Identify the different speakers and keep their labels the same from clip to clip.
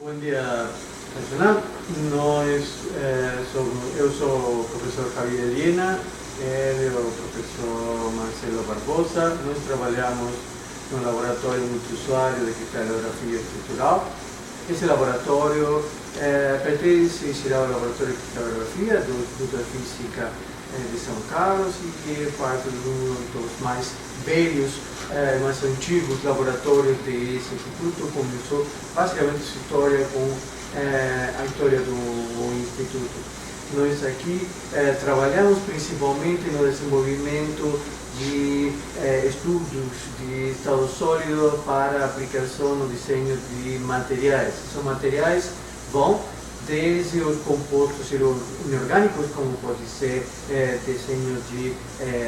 Speaker 1: Bom dia, professor. Eu sou o professor Javier Liena, ele é o professor Marcelo Barbosa. Nós trabalhamos no laboratório multiusuário de cristalografia estrutural. Esse laboratório pertence ao laboratório de cristalografia do Instituto de Física de São Carlos e que é parte de um dos mais velhos, mais antigos laboratórios desse instituto. Começou basicamente sua história com a história do instituto. Nós aqui trabalhamos principalmente no desenvolvimento de estudos de estado sólido para aplicação no desenho de materiais. São materiais desde os compostos inorgânicos, como pode ser desenho de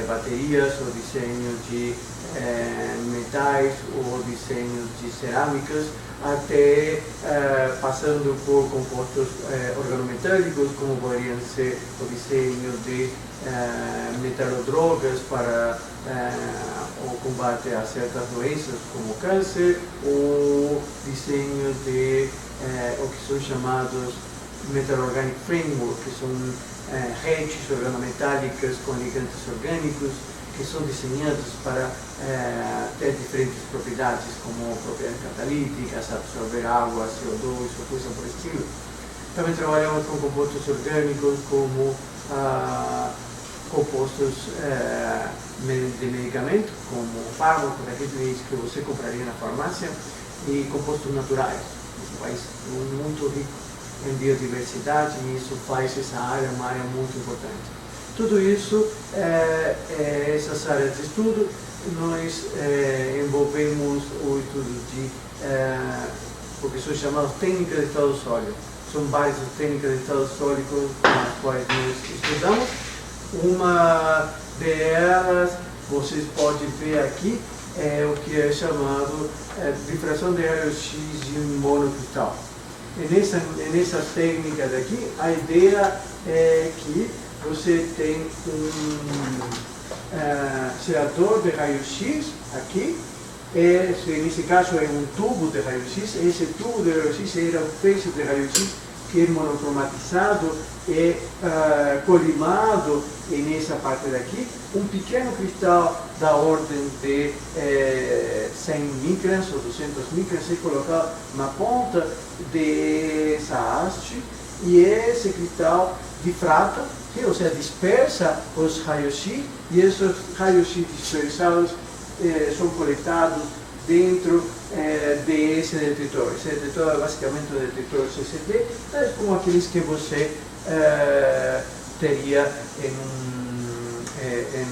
Speaker 1: baterias, ou desenho de metais, ou desenho de cerâmicas, até passando por compostos organometálicos, como poderiam ser o desenho de metalodrogas para o combate a certas doenças, como câncer, ou desenho de o que são chamados Metal Organic Framework, que são redes organometálicas com ligantes orgânicos, que são desenhados para ter diferentes propriedades, como propriedades catalíticas, absorver água, CO2, ou coisa por estilo. Também trabalhamos com compostos orgânicos, como compostos de medicamento, como fármacos, aqueles que você compraria na farmácia, e compostos naturais. Um país muito rico em biodiversidade, e isso faz essa área uma área muito importante. Tudo isso, essas áreas de estudo, nós envolvemos o estudo de o que são chamadas técnicas de estado sólido. São várias técnicas de estado sólido com as quais nós estudamos. Uma delas, vocês podem ver aqui, é o que é chamado difração de raio-x de um monocristal. E nessas técnicas aqui, a ideia é que você tem um gerador de raio-x aqui. Nesse caso é um tubo de raio-x. Esse tubo de raio-x era um feixe de raio-x que é monocromatizado e colimado, e nessa parte daqui, um pequeno cristal da ordem de 100 microns ou 200 microns é colocado na ponta dessa haste, e esse cristal difrata, ou seja, dispersa os raios-x, e esses raios-x dispersados são coletados dentro desse detetor. Esse detetor é basicamente o detetor CCD, como aqueles que você teria em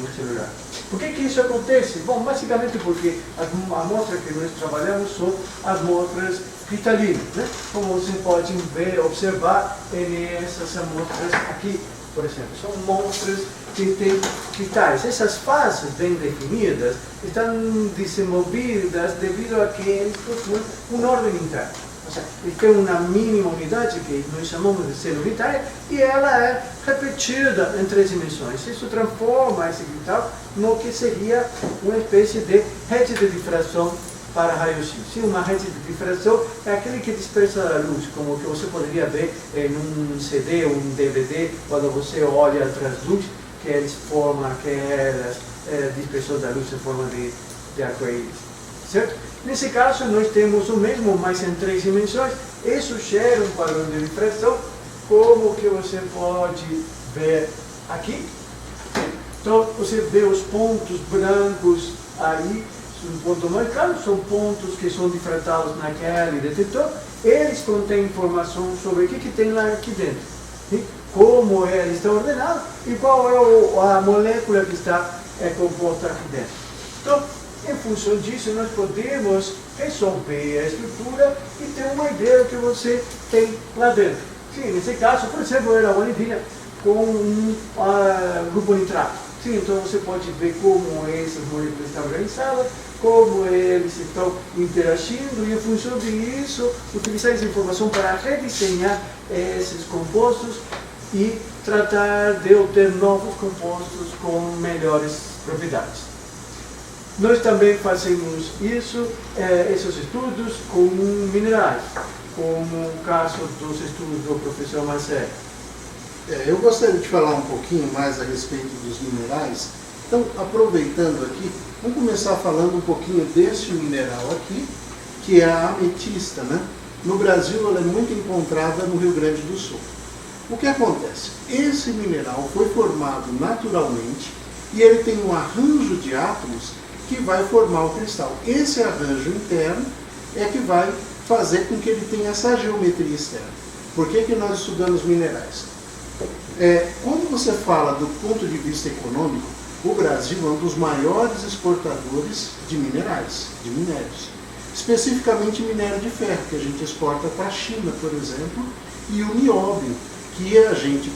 Speaker 1: um celular. Por que isso acontece? Bom, basicamente porque as amostras que nós trabalhamos são amostras cristalinas, né? Como você pode ver, observar nessas amostras aqui, por exemplo, são amostras que têm cristais. Essas fases bem definidas estão desenvolvidas devido a que eles possuem uma ordem interna. Ou seja, eles têm uma mínima unidade que nós chamamos de célula unitária, e ela é repetida em 3 dimensões. Isso transforma esse cristal no que seria uma espécie de rede de difração para raio-x. Uma rede de difração é aquele que dispersa a luz, como que você poderia ver em um CD ou um DVD, quando você olha atrás da luz, que eles formam aquelas dispersão da luz em forma de arco-íris, certo? Nesse caso, nós temos o mesmo, mas em 3 dimensões. Isso gera um padrão de difração, como que você pode ver aqui. Então, você vê os pontos brancos aí, um ponto mais claro, são pontos que são difratados naquele detetor. Eles contêm informação sobre o que tem lá aqui dentro, como ele está ordenado e qual é a molécula que está composta aqui dentro. Então, em função disso, nós podemos resolver a estrutura e ter uma ideia do que você tem lá dentro. Sim, nesse caso, por exemplo, era uma anilina com um grupo nitrato. Sim, então você pode ver como essas moléculas estão organizadas, como eles estão interagindo, e em função disso, utilizar essa informação para redesenhar esses compostos e tratar de obter novos compostos com melhores propriedades. Nós também fazemos isso, esses estudos com minerais. como o caso dos estudos do professor Marcelo.
Speaker 2: Eu gostaria de falar um pouquinho mais a respeito dos minerais. Então, aproveitando aqui, vamos começar falando um pouquinho deste mineral aqui, que é a ametista, né? No Brasil, ela é muito encontrada no Rio Grande do Sul. O que acontece? Esse mineral foi formado naturalmente e ele tem um arranjo de átomos que vai formar o cristal. Esse arranjo interno é que vai fazer com que ele tenha essa geometria externa. Por que nós estudamos minerais? Quando você fala do ponto de vista econômico, o Brasil é um dos maiores exportadores de minerais, de minérios. Especificamente minério de ferro, que a gente exporta para a China, por exemplo, e o nióbio, que a gente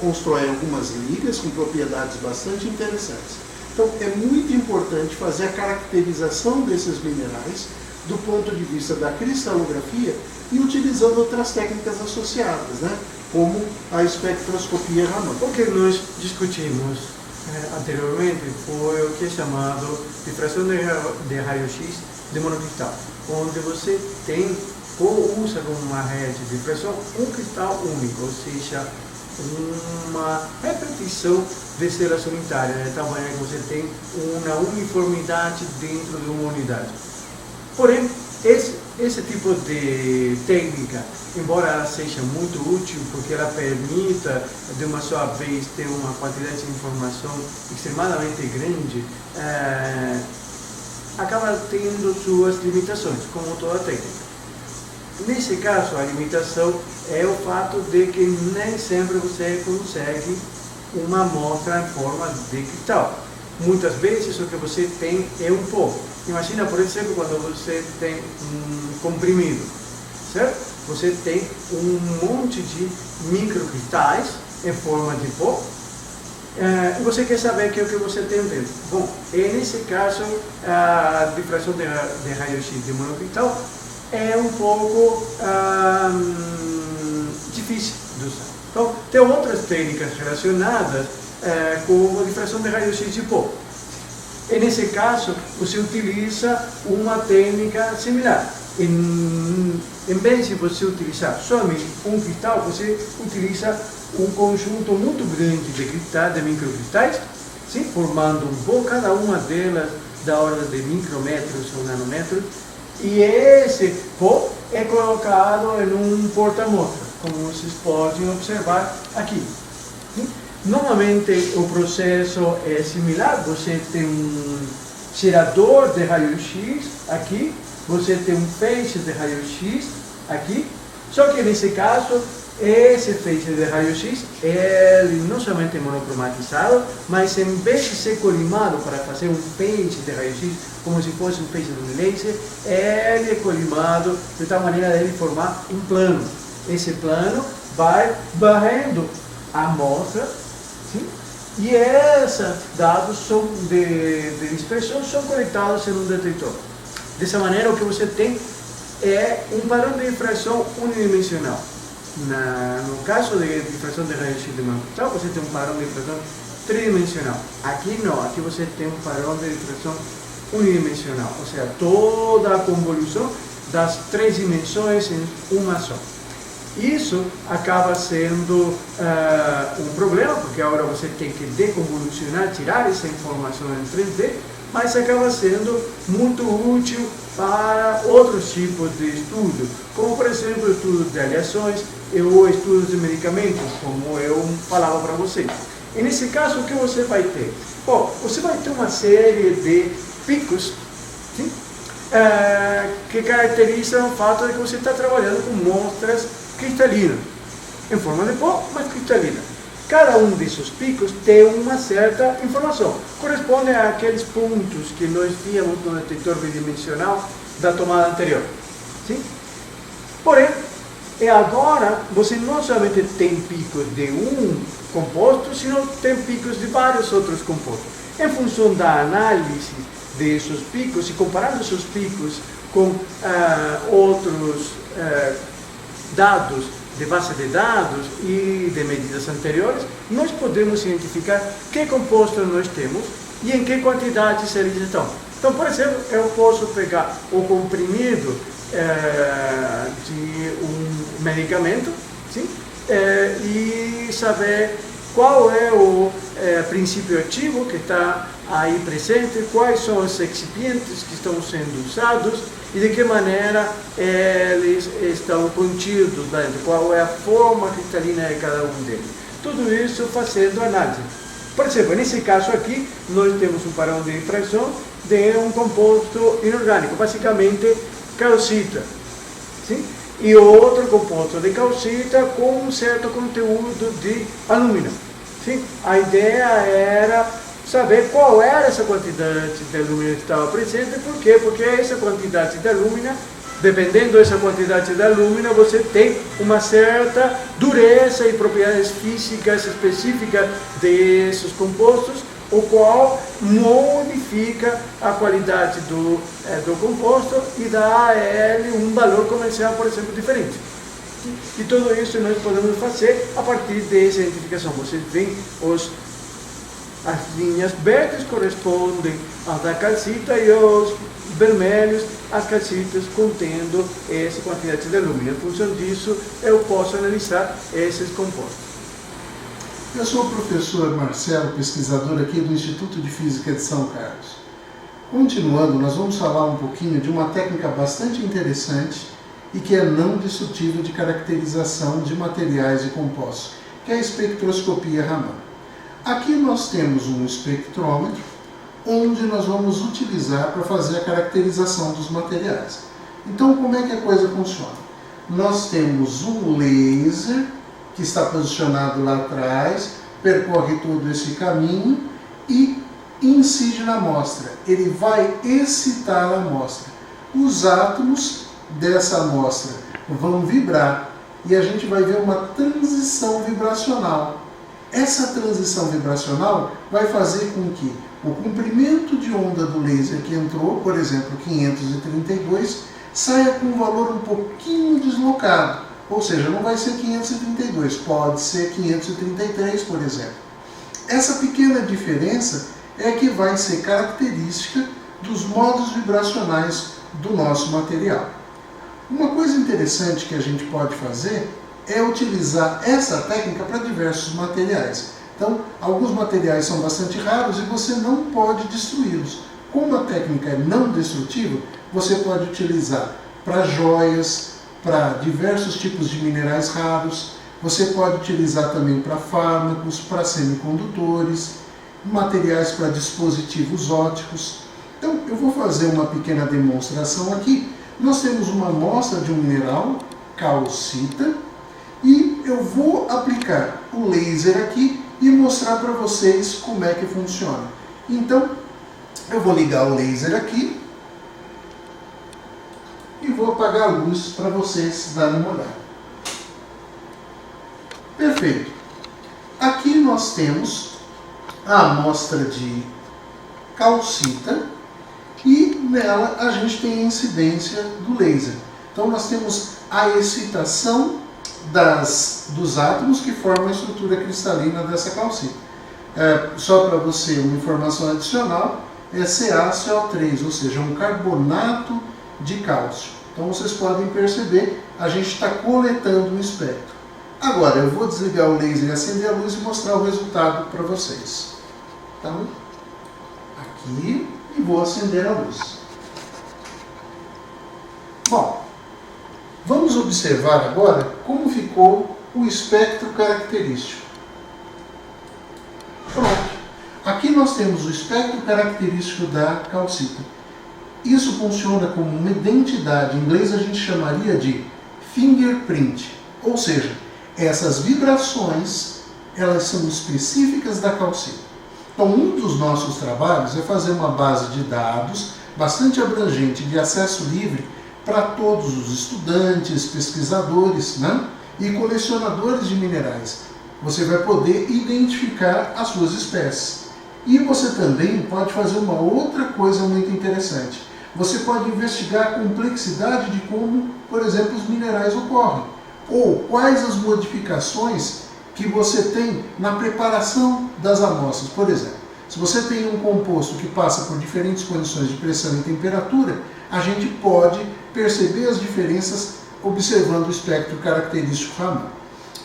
Speaker 2: constrói algumas ligas com propriedades bastante interessantes. Então é muito importante fazer a caracterização desses minerais do ponto de vista da cristalografia e utilizando outras técnicas associadas, né? Como a espectroscopia Raman.
Speaker 1: O que nós discutimos anteriormente foi o que é chamado difração de raio-x de monocristal, onde você usa como uma rede de difração um cristal único, ou seja, uma repetição de células unitárias, de tal maneira que você tem uma uniformidade dentro de uma unidade. Porém, esse tipo de técnica, embora ela seja muito útil, porque ela permita, de uma só vez, ter uma quantidade de informação extremadamente grande, acaba tendo suas limitações, como toda técnica. Nesse caso, a limitação é o fato de que nem sempre você consegue uma amostra em forma de cristal. Muitas vezes o que você tem é um pouco. Imagina, por exemplo, quando você tem um comprimido, certo? Você tem um monte de microcristais em forma de pó, e você quer saber o que você tem dentro. Bom, nesse caso, a difração de raio-x de monocristal é um pouco difícil de usar. Então, tem outras técnicas relacionadas, como a difração de raio-x de pó. E nesse caso, você utiliza uma técnica similar. Em vez de você utilizar somente um cristal, você utiliza um conjunto muito grande de cristais, de microcristais, sim, formando um pó, cada uma delas da ordem de micrometros ou nanômetros, e esse pó é colocado em um porta-amostra, como vocês podem observar aqui. Sim? Normalmente o processo é similar, você tem um gerador de raio-x aqui, você tem um feixe de raio-x aqui, só que nesse caso, esse feixe de raio-x, ele não somente é monocromatizado, mas em vez de ser colimado para fazer um feixe de raio-x, como se fosse um feixe de um laser, ele é colimado de tal maneira de ele formar um plano. Esse plano vai varrendo a amostra, sim? E esses dados de dispersão são conectados em um detector. Dessa maneira, o que você tem é um padrão de difração unidimensional. No caso de difração de raio-x de monocristal, você tem um padrão de difração tridimensional. Aqui não, aqui você tem um padrão de difração unidimensional, ou seja, toda a convolução das três dimensões em uma só. Isso acaba sendo um problema, porque agora você tem que deconvolucionar, tirar essa informação em 3D, mas acaba sendo muito útil para outros tipos de estudo, como por exemplo estudos de aleações ou estudos de medicamentos, como eu falava para vocês. E nesse caso, o que você vai ter? Bom, você vai ter uma série de picos, sim? Que caracterizam o fato de que você está trabalhando com mostras cristalinas, em forma de pó, mas cristalina. Cada um desses picos tem uma certa informação, corresponde àqueles pontos que nós víamos no detector bidimensional da tomada anterior. Sim? Porém, agora você não somente tem picos de um composto, sino tem picos de vários outros compostos. Em função da análise desses picos e comparando esses picos com outros dados de base de dados e de medidas anteriores, nós podemos identificar que compostos nós temos e em que quantidades eles estão. Então, por exemplo, eu posso pegar o comprimido de um medicamento, sim? E saber qual é o princípio ativo que está aí presente, quais são os excipientes que estão sendo usados e de que maneira eles estão contidos dentro, qual é a forma cristalina de cada um deles. Tudo isso fazendo análise. Por exemplo, nesse caso aqui, nós temos um padrão de extração de um composto inorgânico, basicamente calcita, sim? E outro composto de calcita com um certo conteúdo de alumínio. Sim? A ideia era saber qual era essa quantidade de alumínio que estava presente. Por quê? Porque essa quantidade de alumínio, dependendo dessa quantidade de alumínio, você tem uma certa dureza e propriedades físicas específicas desses compostos, o qual modifica a qualidade do composto e dá a ele um valor comercial, por exemplo, diferente. E tudo isso nós podemos fazer a partir dessa identificação. Vocês veem as linhas verdes correspondem às da calcita e os vermelhos às calcitas contendo essa quantidade de alumínio. Em função disso, eu posso analisar esses compostos.
Speaker 2: Eu sou o professor Marcelo, pesquisador aqui do Instituto de Física de São Carlos. Continuando, nós vamos falar um pouquinho de uma técnica bastante interessante e que é não destrutiva de caracterização de materiais e compostos, que é a espectroscopia Raman. Aqui nós temos um espectrômetro, onde nós vamos utilizar para fazer a caracterização dos materiais. Então, como é que a coisa funciona? Nós temos um laser que está posicionado lá atrás, percorre todo esse caminho e incide na amostra. Ele vai excitar a amostra. Os átomos dessa amostra vão vibrar e a gente vai ver uma transição vibracional. Essa transição vibracional vai fazer com que o comprimento de onda do laser que entrou, por exemplo, 532, saia com um valor um pouquinho deslocado. Ou seja, não vai ser 532, pode ser 533, por exemplo. Essa pequena diferença é que vai ser característica dos modos vibracionais do nosso material. Uma coisa interessante que a gente pode fazer é utilizar essa técnica para diversos materiais. Então, alguns materiais são bastante raros e você não pode destruí-los. Como a técnica é não destrutiva, você pode utilizar para joias, para diversos tipos de minerais raros, você pode utilizar também para fármacos, para semicondutores, materiais para dispositivos ópticos. Então, eu vou fazer uma pequena demonstração aqui. Nós temos uma amostra de um mineral, calcita, e eu vou aplicar o laser aqui e mostrar para vocês como é que funciona. Então, eu vou ligar o laser aqui e vou apagar a luz para vocês darem uma olhada. Perfeito. Aqui nós temos a amostra de calcita e nela a gente tem a incidência do laser. Então nós temos a excitação dos átomos que formam a estrutura cristalina dessa calcita. Só para você, uma informação adicional, é CaCO3, ou seja, um carbonato de cálcio. Então vocês podem perceber, a gente está coletando um espectro. Agora eu vou desligar o laser e acender a luz e mostrar o resultado para vocês. Então, aqui, e vou acender a luz. Bom, vamos observar agora como ficou o espectro característico. Pronto. Aqui nós temos o espectro característico da calcita. Isso funciona como uma identidade, em inglês a gente chamaria de fingerprint, ou seja, essas vibrações, elas são específicas da calcita. Então, um dos nossos trabalhos é fazer uma base de dados bastante abrangente, de acesso livre, para todos os estudantes, pesquisadores, né? E colecionadores de minerais. Você vai poder identificar as suas espécies. E você também pode fazer uma outra coisa muito interessante. Você pode investigar a complexidade de como, por exemplo, os minerais ocorrem. Ou quais as modificações que você tem na preparação das amostras. Por exemplo, Se você tem um composto que passa por diferentes condições de pressão e temperatura, a gente pode perceber as diferenças observando o espectro característico Raman.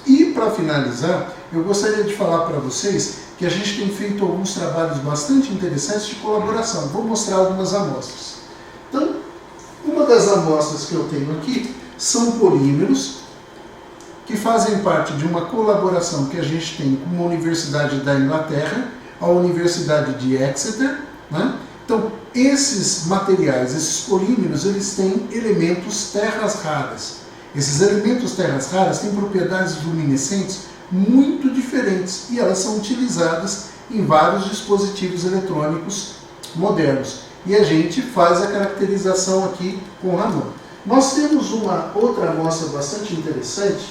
Speaker 2: E para finalizar, eu gostaria de falar para vocês que a gente tem feito alguns trabalhos bastante interessantes de colaboração. Vou mostrar algumas amostras. Então, uma das amostras que eu tenho aqui são polímeros que fazem parte de uma colaboração que a gente tem com uma universidade da Inglaterra, a Universidade de Exeter, né? Então, esses materiais, esses polímeros, eles têm elementos terras raras. Esses elementos terras raras têm propriedades luminescentes muito diferentes e elas são utilizadas em vários dispositivos eletrônicos modernos. E a gente faz a caracterização aqui com Raman. Nós temos uma outra amostra bastante interessante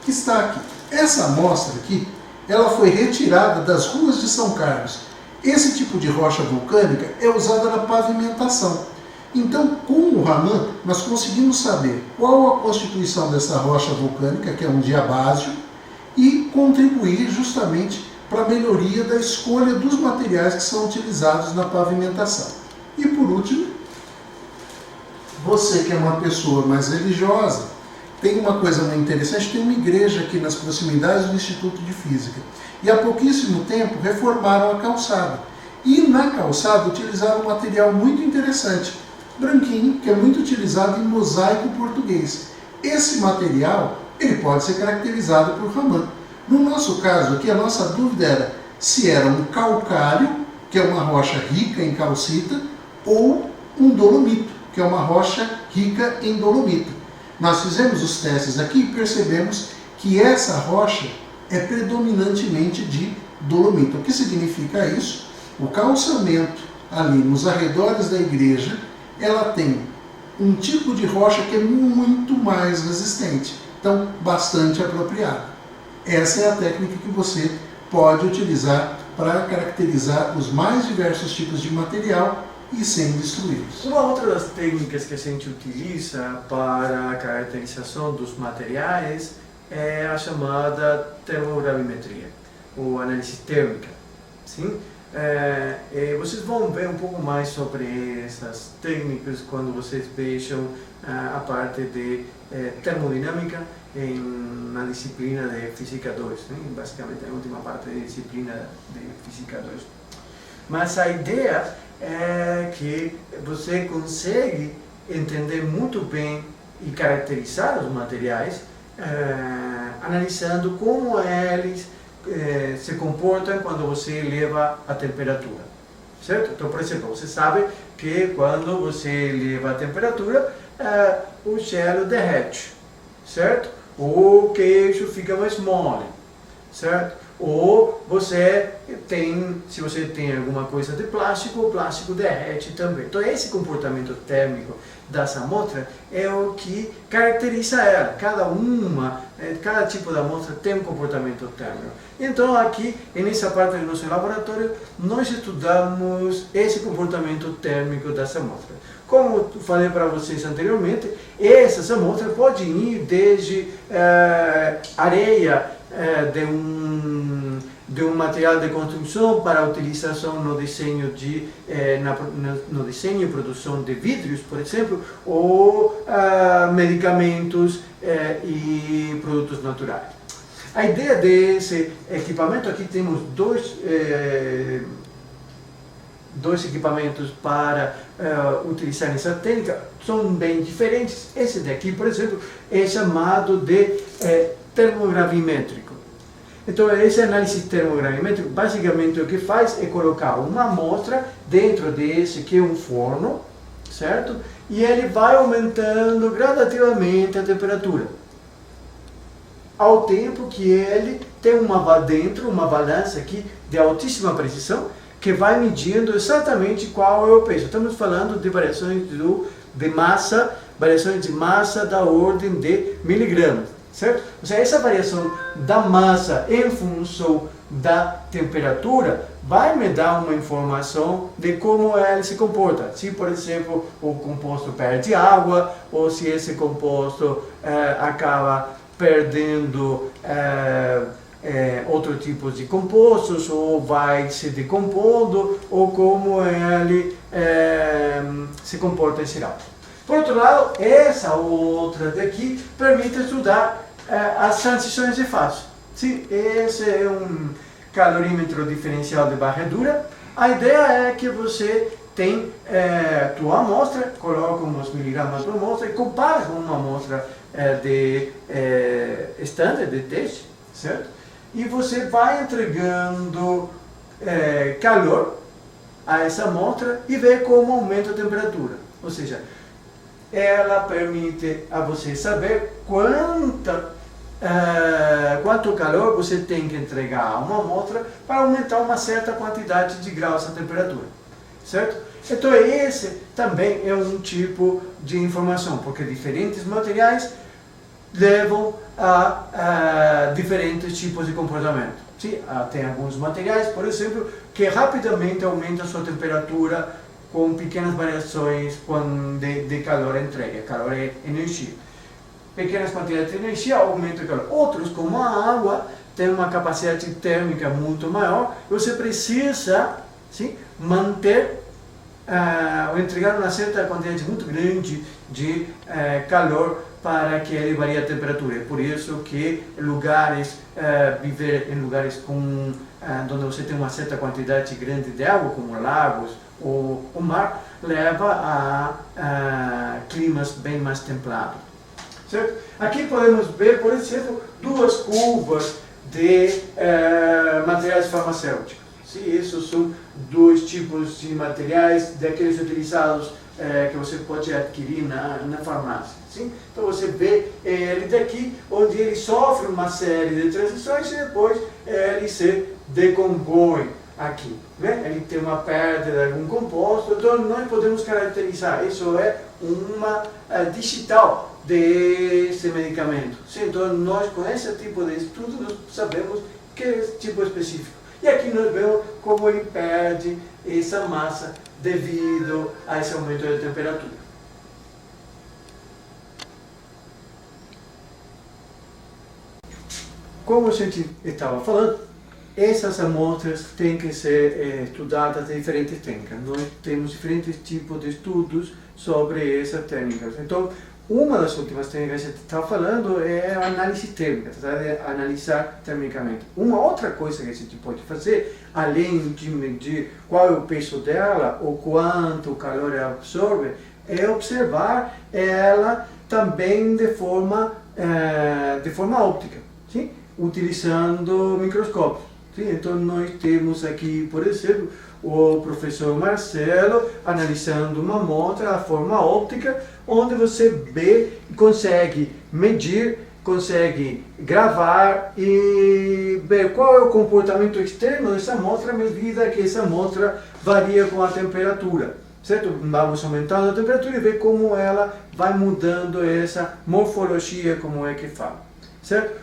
Speaker 2: que está aqui. Essa amostra aqui, ela foi retirada das ruas de São Carlos. Esse tipo de rocha vulcânica é usada na pavimentação. Então, com o Raman, nós conseguimos saber qual a constituição dessa rocha vulcânica, que é um diabásio, e contribuir justamente para a melhoria da escolha dos materiais que são utilizados na pavimentação. E por último, você que é uma pessoa mais religiosa, tem uma coisa muito interessante, tem uma igreja aqui nas proximidades do Instituto de Física. E há pouquíssimo tempo reformaram a calçada. E na calçada utilizaram um material muito interessante, branquinho, que é muito utilizado em mosaico português. Esse material, ele pode ser caracterizado por Raman. No nosso caso aqui, a nossa dúvida era se era um calcário, que é uma rocha rica em calcita, ou um dolomito, que é uma rocha rica em dolomita. Nós fizemos os testes aqui e percebemos que essa rocha é predominantemente de dolomita. O que significa isso? O calçamento ali nos arredores da igreja, ela tem um tipo de rocha que é muito mais resistente, então bastante apropriado. Essa é a técnica que você pode utilizar para caracterizar os mais diversos tipos de material e sem destruí-los.
Speaker 1: Uma outra das técnicas que a gente utiliza para a caracterização dos materiais é a chamada termogravimetria, ou análise térmica. Sim? Vocês vão ver um pouco mais sobre essas técnicas quando vocês vejam a parte de termodinâmica na disciplina de Física 2, né? Basicamente a última parte da disciplina de Física 2. Mas a ideia é que você consegue entender muito bem e caracterizar os materiais analisando como eles se comportam quando você eleva a temperatura, certo? Então, por exemplo, você sabe que quando você eleva a temperatura, o gelo derrete, certo? Ou o queijo fica mais mole, certo? Ou você tem, se você tem alguma coisa de plástico, o plástico derrete também. Então esse comportamento térmico dessa amostra é o que caracteriza ela. Cada tipo de amostra tem um comportamento térmico. Então aqui, nessa parte do nosso laboratório, nós estudamos esse comportamento térmico dessa amostra. Como eu falei para vocês anteriormente, essas amostras podem ir desde areia de um material de construção para utilização no desenho no desenho e produção de vidros, por exemplo, ou medicamentos e produtos naturais. A ideia desse equipamento, aqui temos dois equipamentos para utilizar essa técnica, são bem diferentes. Esse daqui, por exemplo, é chamado de termogravimétrico. Então, essa análise termogravimétrica, basicamente o que faz é colocar uma amostra dentro desse que é um forno, certo? E ele vai aumentando gradativamente a temperatura, ao tempo que ele tem dentro uma balança aqui de altíssima precisão, que vai medindo exatamente qual é o peso. Estamos falando de variações de massa, variações de massa da ordem de miligramas, certo? Ou seja, essa variação da massa em função da temperatura vai me dar uma informação de como ele se comporta. Se, por exemplo, o composto perde água, ou se esse composto acaba perdendo o outros tipos de compostos, ou vai se decompondo, ou como ele se comporta em geral. Por outro lado, essa outra daqui permite estudar as transições de fase. Sim, esse é um calorímetro diferencial de varredura. A ideia é que você tem tua amostra, coloca uns miligramas por amostra e compara com uma amostra de standard, de teste, certo? E você vai entregando calor a essa amostra e vê como aumenta a temperatura. Ou seja, ela permite a você saber quanto calor você tem que entregar a uma amostra para aumentar uma certa quantidade de graus a temperatura, certo? Então esse também é um tipo de informação, porque diferentes materiais levam a diferentes tipos de comportamento. Sim? Tem alguns materiais, por exemplo, que rapidamente aumentam a sua temperatura com pequenas variações de calor entrega. Calor é energia. Pequenas quantidades de energia aumentam o calor. Outros, como a água, tem uma capacidade térmica muito maior. Você precisa, sim, manter ou entregar uma certa quantidade muito grande de calor para que ele varie a temperatura. É por isso que viver em lugares onde você tem uma certa quantidade grande de água, como lagos ou o mar, leva a climas bem mais templados. Certo? Aqui podemos ver, por exemplo, duas curvas de materiais farmacêuticos. Sim, esses são dois tipos de materiais daqueles utilizados que você pode adquirir na farmácia. Sim? Então você vê ele daqui, onde ele sofre uma série de transições e depois ele se decompõe aqui. Né? Ele tem uma perda de algum composto, então nós podemos caracterizar, isso é uma digital desse medicamento. Sim? Então nós com esse tipo de estudo nós sabemos que é esse tipo específico. E aqui nós vemos como ele perde essa massa devido a esse aumento da temperatura. Como a gente estava falando, essas amostras têm que ser estudadas de diferentes técnicas. Nós temos diferentes tipos de estudos sobre essas técnicas. Então, uma das últimas técnicas que a gente está falando é a análise térmica, de analisar termicamente. Uma outra coisa que a gente pode fazer, além de medir qual é o peso dela ou quanto calor ela absorve, é observar ela também de forma óptica, sim? Utilizando microscópios. Sim? Então nós temos aqui, por exemplo, o professor Marcelo analisando uma amostra de forma óptica, onde você vê, consegue medir, consegue gravar e ver qual é o comportamento externo dessa amostra à medida que essa amostra varia com a temperatura. Certo? Vamos aumentando a temperatura e ver como ela vai mudando essa morfologia, como é que fala. Certo?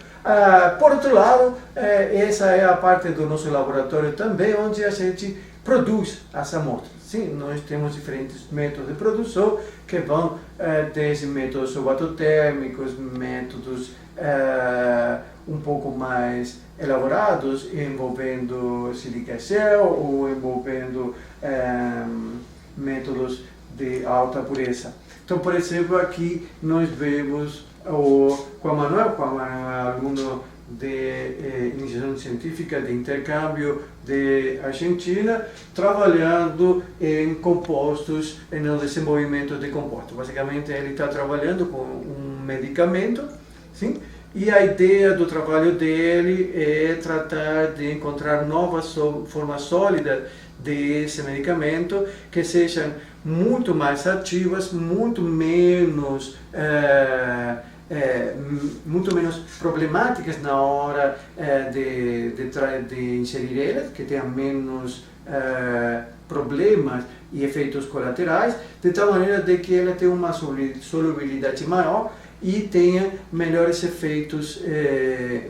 Speaker 1: Por outro lado, essa é a parte do nosso laboratório também, onde a gente produz as amostras. Sim, nós temos diferentes métodos de produção que vão desde métodos subatotérmicos, métodos um pouco mais elaborados, envolvendo sílica gel ou envolvendo métodos de alta pureza. Então, por exemplo, aqui nós vemos com a Manuel, aluno de iniciação científica de intercâmbio de Argentina, trabalhando em compostos, no desenvolvimento de compostos. Basicamente, ele está trabalhando com um medicamento, sim? E a ideia do trabalho dele é tratar de encontrar novas formas sólidas desse medicamento que sejam muito mais ativas, muito menos problemáticas na hora de inserir elas, que tenham menos problemas e efeitos colaterais, de tal maneira de que ela tenha uma solubilidade maior e tenha melhores efeitos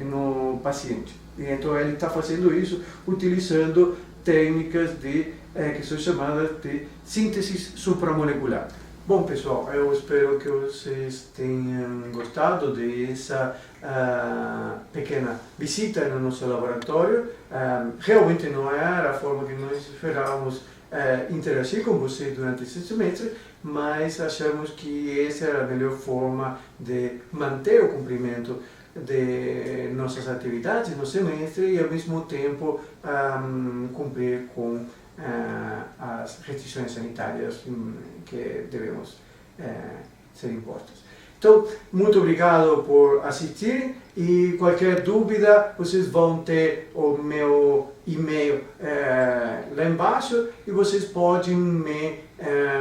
Speaker 1: no paciente. E então ele está fazendo isso utilizando técnicas que são chamadas de síntese supramolecular. Bom, pessoal, eu espero que vocês tenham gostado dessa pequena visita no nosso laboratório. Realmente não era a forma que nós esperávamos interagir com você durante esse semestre, mas achamos que essa era a melhor forma de manter o cumprimento de nossas atividades no semestre e, ao mesmo tempo, cumprir com as restrições sanitárias que devemos ser impostas. Então, muito obrigado por assistir e qualquer dúvida, vocês vão ter o meu e-mail lá embaixo e vocês podem me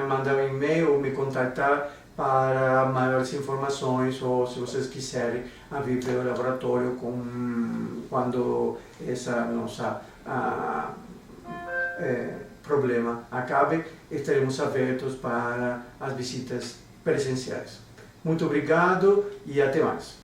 Speaker 1: mandar um e-mail ou me contactar para maiores informações ou se vocês quiserem vir para o laboratório quando essa nossa problema acabe, estaremos abertos para as visitas presenciais. Muito obrigado e até mais.